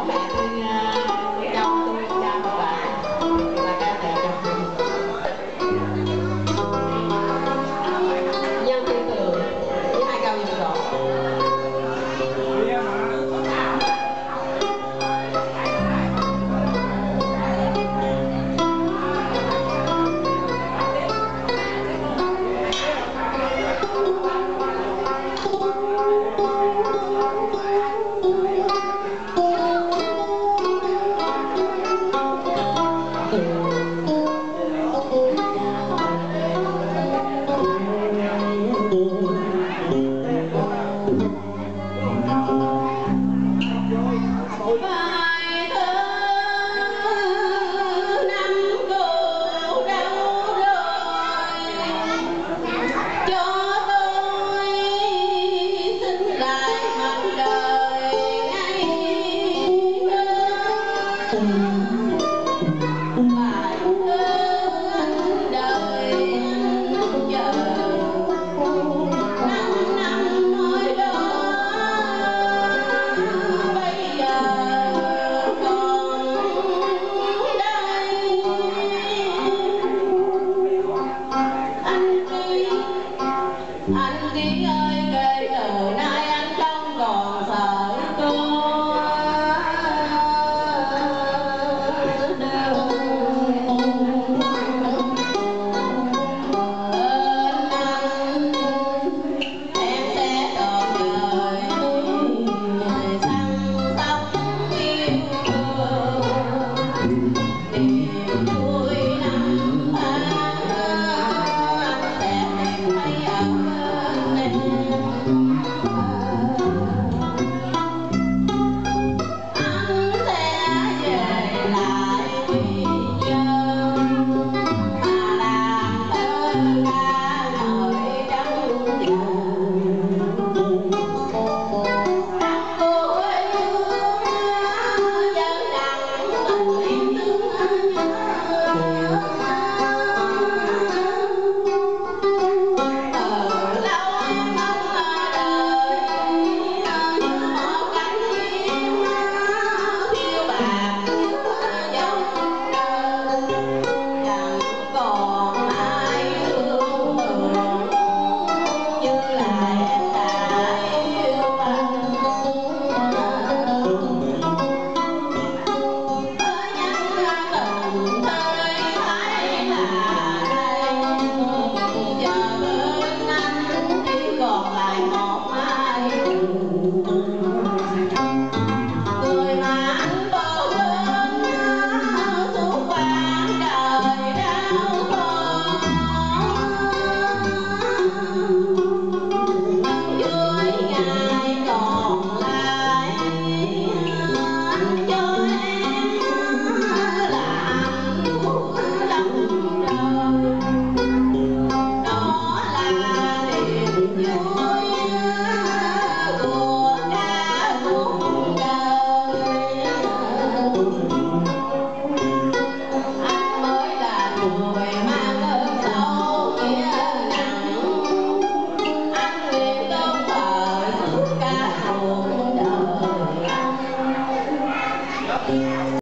chỗ mẹ tôi dâu tôi cha một bạn là ca mẹ chồng Nhân Thiên Tường với 2 câu dừng độ. Anh đi ơi kể từ nay anh không còn sợ cô đâu. Anh em sẽ trọn đời săn sóc yêu thương niềm vui năm tháng anh sẽ tìm thấy ở bên em. Anh sẽ về lại vì nhân mà làm ơn ca ngợi trong vườn. Cô quê hương dân đặng tình thương nhớ. Lâu em mong đời như một cánh chim phiêu bạt dòng trời, chẳng còn ai thương mượn như là em đã yêu anh. Nhắn tình thời thái là đây, giờ bên anh chỉ còn lại một ai người mà anh bỏ quên suốt quãng đời đau khổ. Dưới ngày còn lại anh cho em là hạnh phúc lắm rồi, đó là niềm vui của cả cuộc đời. Anh mới là người